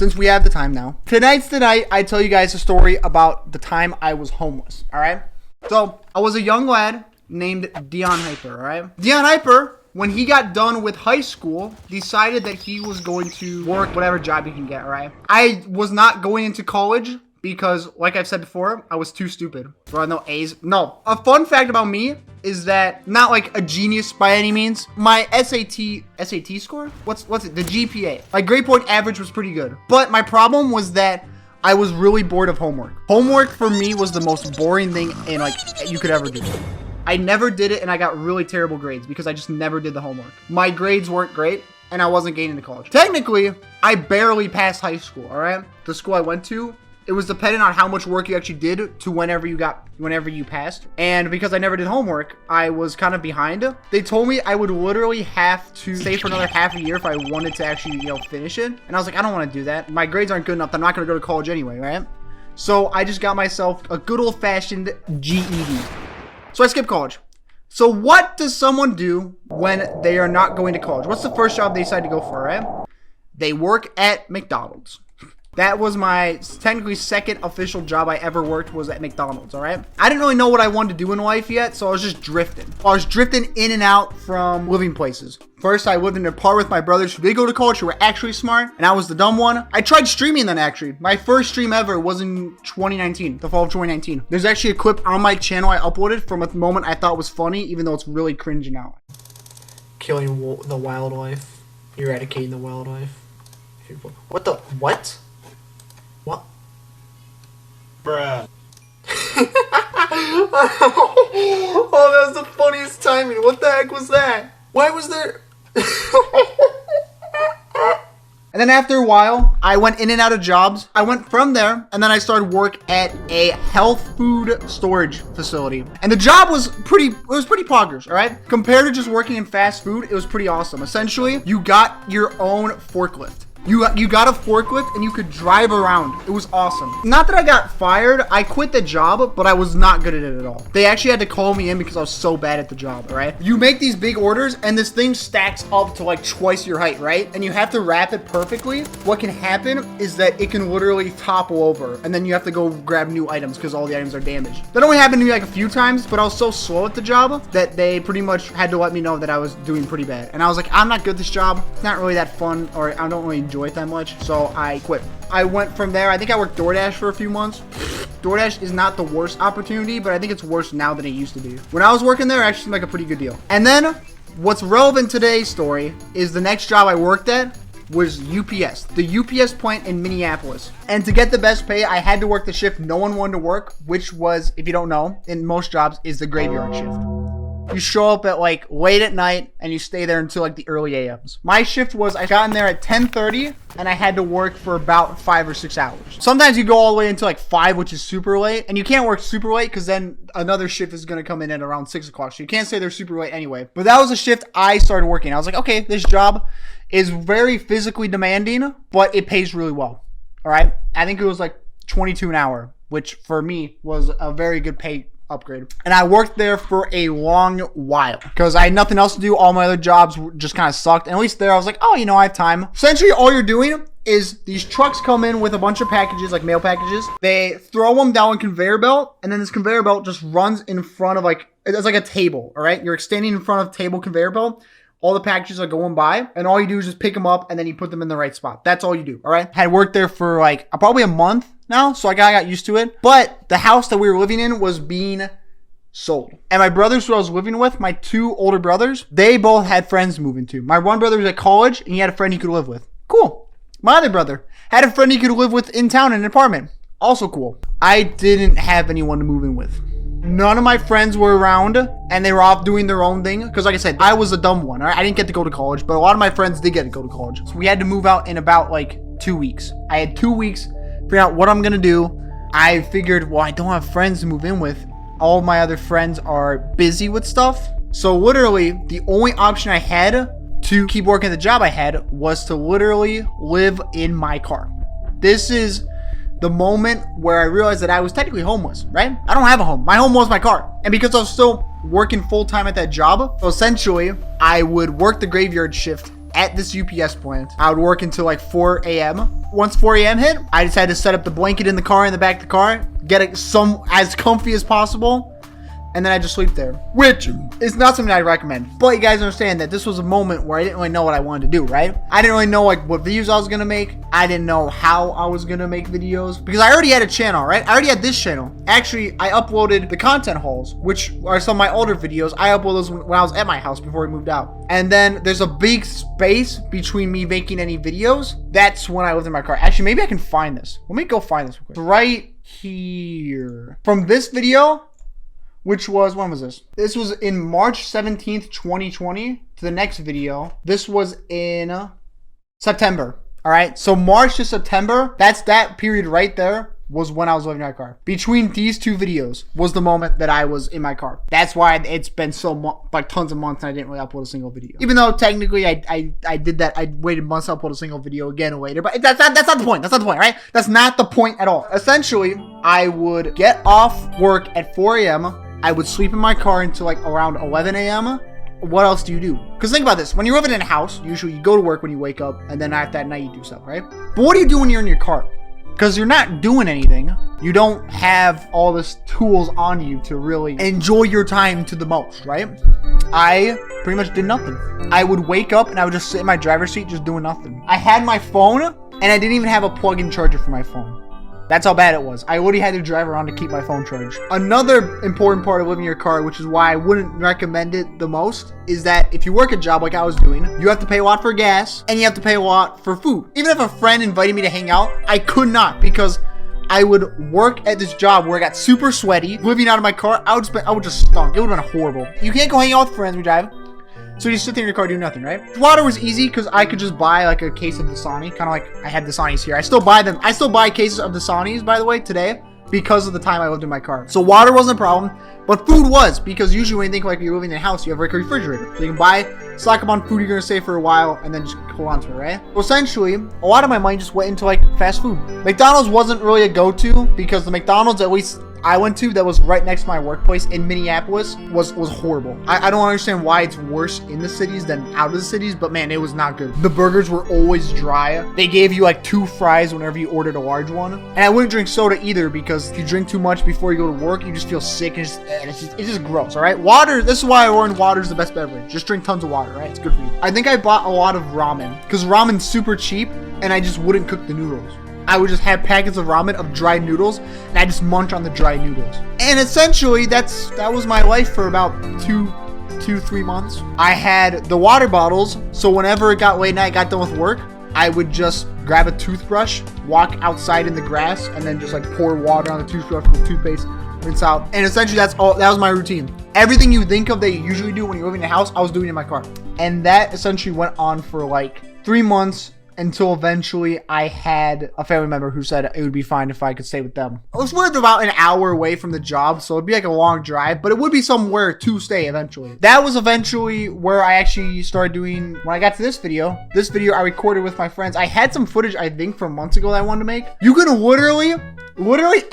since we have the time now. Tonight's the night I tell you guys a story about the time I was homeless, all right? So I was a young lad named Dionhyper, all right? Dionhyper, when he got done with high school, decided that he was going to work whatever job he can get, all right? I was not going into college because, like I've said before, I was too stupid. Bro, no A's. No. A fun fact about me is that, not like a genius by any means, my SAT score? What's it? The GPA. My grade point average was pretty good. But my problem was that I was really bored of homework. Homework for me was the most boring thing in like you could ever do. I never did it and I got really terrible grades because I just never did the homework. My grades weren't great and I wasn't getting into college. Technically, I barely passed high school, all right? The school I went to, it was dependent on how much work you actually did to whenever you passed. And because I never did homework, I was kind of behind. They told me I would literally have to stay for another half a year if I wanted to actually, finish it. And I was like, I don't want to do that. My grades aren't good enough. I'm not going to go to college anyway, right? So I just got myself a good old-fashioned GED. So I skipped college. So what does someone do when they are not going to college? What's the first job they decide to go for, right? They work at McDonald's. That was my technically second official job I ever worked, was at McDonald's, all right? I didn't really know what I wanted to do in life yet, so I was just drifting. I was drifting in and out from living places. First, I lived in a part with my brothers who did go to college, who were actually smart, and I was the dumb one. I tried streaming then, actually. My first stream ever was in 2019, the fall of 2019. There's actually a clip on my channel I uploaded from a moment I thought was funny, even though it's really cringe now. Killing the wildlife. Eradicating the wildlife. What the? What? What? Bruh. Oh, that was the funniest timing. What the heck was that? Why was there... And then after a while, I went in and out of jobs. I went from there, and then I started work at a health food storage facility. And the job was pretty poggers, all right? Compared to just working in fast food, it was pretty awesome. Essentially, you got your own forklift. You got a forklift and you could drive around. It was awesome. Not that I got fired. I quit the job, but I was not good at it at all. They actually had to call me in because I was so bad at the job, all right? You make these big orders and this thing stacks up to like twice your height, right? And you have to wrap it perfectly. What can happen is that it can literally topple over and then you have to go grab new items because all the items are damaged. That only happened to me like a few times, but I was so slow at the job that they pretty much had to let me know that I was doing pretty bad. And I was like, I'm not good at this job. It's not really that fun, or I don't really enjoy it that much, so I quit. I went from there. I think I worked DoorDash for a few months. DoorDash is not the worst opportunity, but I think it's worse now than it used to be. When I was working there, it actually seemed like a pretty good deal. And then what's relevant to today's story is the next job I worked at was UPS, the UPS plant in Minneapolis. And to get the best pay, I had to work the shift no one wanted to work, which was, if you don't know, in most jobs, is the graveyard shift. You show up at like late at night and you stay there until like the early AMs. My shift was, I got in there at 10:30 and I had to work for about 5 or 6 hours. Sometimes you go all the way until like 5, which is super late, and you can't work super late because then another shift is going to come in at around 6 o'clock. So you can't say they're super late anyway. But that was a shift I started working. I was like, okay, this job is very physically demanding, but it pays really well. All right. I think it was like 22 an hour, which for me was a very good pay upgrade. And I worked there for a long while because I had nothing else to do. All my other jobs just kind of sucked. And at least there I was like, oh, I have time. Essentially, all you're doing is these trucks come in with a bunch of packages, like mail packages. They throw them down a conveyor belt, and then this conveyor belt just runs in front of it's like a table, all right? You're standing in front of table conveyor belt. All the packages are going by, and all you do is just pick them up, and then you put them in the right spot. That's all you do, all right? Had worked there for like probably a month now, so I got used to it. But the house that we were living in was being sold. And my brothers who I was living with, my 2 older brothers, they both had friends moving to. My one brother was at college, and he had a friend he could live with. Cool. My other brother had a friend he could live with in town in an apartment. Also cool. I didn't have anyone to move in with. None of my friends were around, and they were off doing their own thing. Because like I said, I was a dumb one. I didn't get to go to college, but a lot of my friends did get to go to college. So we had to move out in about like 2 weeks. I had 2 weeks to figure out what I'm going to do. I figured, well, I don't have friends to move in with. All of my other friends are busy with stuff. So literally, the only option I had to keep working the job I had was to literally live in my car. This is the moment where I realized that I was technically homeless, right? I don't have a home. My home was my car. And because I was still working full time at that job, so essentially I would work the graveyard shift at this UPS plant. I would work until like 4 a.m. Once 4 a.m. hit, I just had to set up the blanket in the car, in the back of the car, get it as comfy as possible, and then I just sleep there, which is not something I recommend. But you guys understand that this was a moment where I didn't really know what I wanted to do, right? I didn't really know like what videos I was gonna make. I didn't know how I was gonna make videos because I already had a channel, right? I already had this channel. Actually, I uploaded the content hauls, which are some of my older videos. I uploaded those when I was at my house before we moved out. And then there's a big space between me making any videos. That's when I lived in my car. Actually, maybe I can find this. Let me go find this real quick. It's right here. From this video, which was, when was this? This was in March 17th, 2020 to the next video. This was in September. All right. So March to September, that's that period right there was when I was living in my car. Between these two videos was the moment that I was in my car. That's why it's been like tons of months and I didn't really upload a single video. Even though technically I did that, I waited months to upload a single video again later, but that's not the point. That's not the point, right? That's not the point at all. Essentially, I would get off work at 4 a.m. I would sleep in my car until like around 11 a.m. What else do you do? Because think about this. When you're living in a house, usually you go to work when you wake up, and then at that night you do stuff, right? But what do you do when you're in your car? Because you're not doing anything. You don't have all this tools on you to really enjoy your time to the most, right? I pretty much did nothing. I would wake up and I would just sit in my driver's seat just doing nothing. I had my phone, and I didn't even have a plug-in charger for my phone. That's how bad it was. I already had to drive around to keep my phone charged. Another important part of living in your car, which is why I wouldn't recommend it the most, is that if you work a job like I was doing, you have to pay a lot for gas and you have to pay a lot for food. Even if a friend invited me to hang out, I could not because I would work at this job where I got super sweaty, living out of my car. I would just stunk. It would have been horrible. You can't go hang out with friends when you drive. So you sit there in your car doing nothing, right? Water was easy because I could just buy like a case of Dasani, kind of like I had Dasanis here. I still buy them. I still buy cases of Dasanis, by the way, today because of the time I lived in my car. So water wasn't a problem, but food was, because usually when you think like you're living in a house, you have like a refrigerator. So you can stock up on food you're gonna save for a while and then just hold on to it, right? Well, essentially, a lot of my money just went into like fast food. McDonald's wasn't really a go-to because the McDonald's, at least I went to, that was right next to my workplace in Minneapolis was horrible. I don't understand why it's worse in the cities than out of the cities, but man, it was not good. The burgers were always dry. They gave you like 2 fries whenever you ordered a large one. And I wouldn't drink soda either because if you drink too much before you go to work, you just feel sick and it's just gross, all right? Water, this is why I learned water is the best beverage. Just drink tons of water, right? It's good for you. I think I bought a lot of ramen because ramen's super cheap and I just wouldn't cook the noodles. I would just have packets of ramen of dry noodles and I just munch on the dry noodles. And essentially that was my life for about 3 months. I had the water bottles, so whenever it got late night, got done with work, I would just grab a toothbrush, walk outside in the grass, and then just like pour water on the toothbrush with toothpaste, rinse out. And essentially that was my routine. Everything you think of that you usually do when you're living in a house, I was doing in my car. And that essentially went on for like 3 months, until eventually I had a family member who said it would be fine if I could stay with them. I was lived about an hour away from the job, so it'd be like a long drive, but it would be somewhere to stay eventually. That was eventually where I actually started doing, when I got to this video I recorded with my friends. I had some footage, I think, from months ago that I wanted to make. You can literally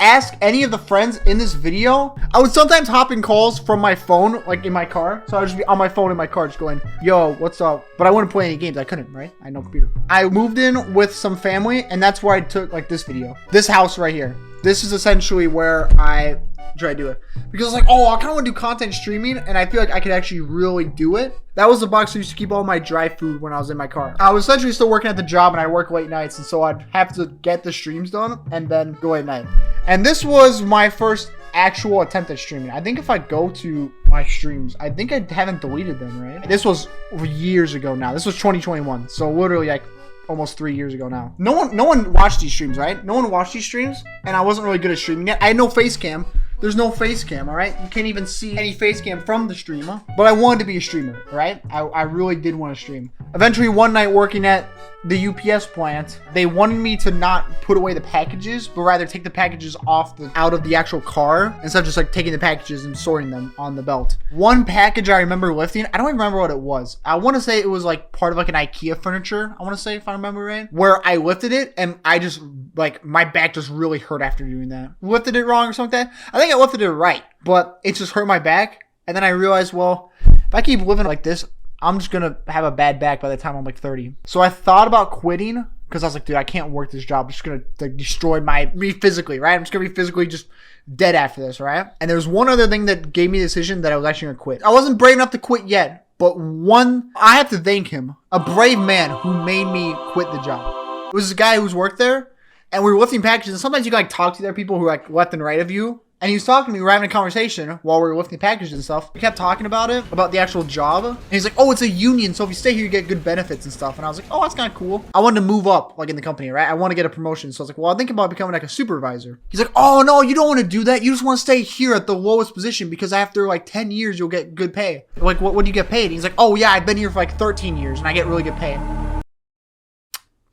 ask any of the friends in this video. I would sometimes hop in calls from my phone, like in my car. So I would just be on my phone in my car just going, yo, what's up? But I wouldn't play any games. I couldn't, right? I had no computer. I moved in with some family, and that's where I took like this video. This house right here. This is essentially where I try to do it. Because I was like, oh, I kind of want to do content streaming, and I feel like I could actually really do it. That was the box I used to keep all my dry food when I was in my car. I was essentially still working at the job, and I work late nights, and so I'd have to get the streams done and then go at night. And this was my first actual attempt at streaming. I think if I go to my streams, I think I haven't deleted them, right? This was years ago now. This was 2021, so literally like almost 3 years ago now. No one watched these streams, right? No one watched these streams, and I wasn't really good at streaming yet. I had no face cam. There's no face cam, all right? You can't even see any face cam from the streamer. But I wanted to be a streamer, right? I really did want to stream. Eventually, one night working at the UPS plant, they wanted me to not put away the packages, but rather take the packages out of the actual car instead of just like taking the packages and sorting them on the belt. One package I remember lifting, I don't even remember what it was. I want to say it was like part of like an IKEA furniture, I want to say, if I remember right, where I lifted it and I just like my back just really hurt after doing that. Lifted it wrong or something like that. I think I lifted it right, but it just hurt my back. And then I realized, well, if I keep living like this, I'm just gonna have a bad back by the time I'm like 30. So I thought about quitting because I was like, dude, I can't work this job. I'm just gonna like destroy me physically, right? I'm just gonna be physically just dead after this, right? And there's one other thing that gave me the decision that I was actually gonna quit. I wasn't brave enough to quit yet, but I have to thank him, a brave man who made me quit the job. It was this guy who's worked there, and we were lifting packages, and sometimes you can like talk to other people who are like left and right of you. And he was talking to me, we were having a conversation while we were lifting packages and stuff. We kept talking about it, about the actual job. And he's like, oh, it's a union, so if you stay here, you get good benefits and stuff. And I was like, oh, that's kind of cool. I wanted to move up, like, in the company, right? I want to get a promotion. So I was like, well, I think about becoming, like, a supervisor. He's like, oh, no, you don't want to do that. You just want to stay here at the lowest position because after, like, 10 years, you'll get good pay. Like, what do you get paid? And he's like, oh, yeah, I've been here for, like, 13 years, and I get really good pay.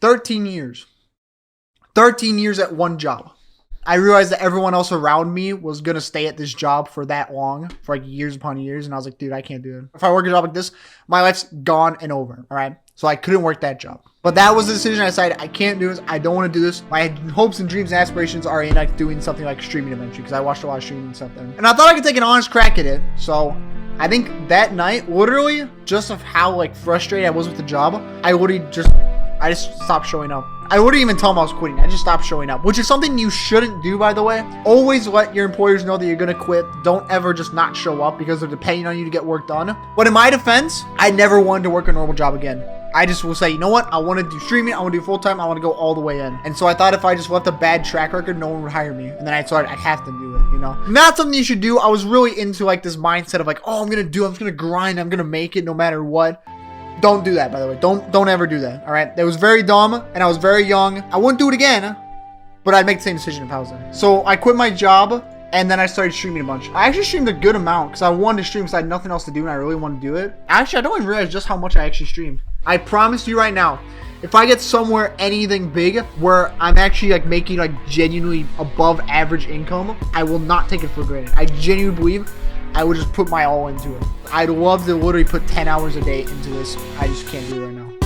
13 years. 13 years at one job. I realized that everyone else around me was going to stay at this job for that long, for like years upon years. And I was like, dude, I can't do it. If I work a job like this, my life's gone and over. All right. So I couldn't work that job. But that was the decision I decided. I can't do this. I don't want to do this. My hopes and dreams and aspirations are in like doing something like streaming eventually because I watched a lot of streaming and stuff then. And I thought I could take an honest crack at it. So I think that night, literally, just of how like frustrated I was with the job, I just stopped showing up. I wouldn't even tell them I was quitting. I just stopped showing up, which is something you shouldn't do, by the way. Always let your employers know that you're going to quit. Don't ever just not show up because they're depending on you to get work done. But in my defense, I never wanted to work a normal job again. I just will say, you know what? I want to do streaming. I want to do full time. I want to go all the way in. And so I thought if I just left a bad track record, no one would hire me. And then I thought I'd have to do it, you know? Not something you should do. I was really into like this mindset of like, oh, I'm just going to grind. I'm going to make it no matter what. Don't do that, by the way. Don't ever do that, all right? That was very dumb, and I was very young. I wouldn't do it again, but I'd make the same decision if I was there. So I quit my job, and then I started streaming a bunch. I actually streamed a good amount because I wanted to stream because I had nothing else to do, and I really wanted to do it. Actually, I don't even realize just how much I actually streamed. I promise you right now, if I get somewhere anything big where I'm actually like making like genuinely above average income, I will not take it for granted. I genuinely believe I would just put my all into it. I'd love to literally put 10 hours a day into this. I just can't do it right now.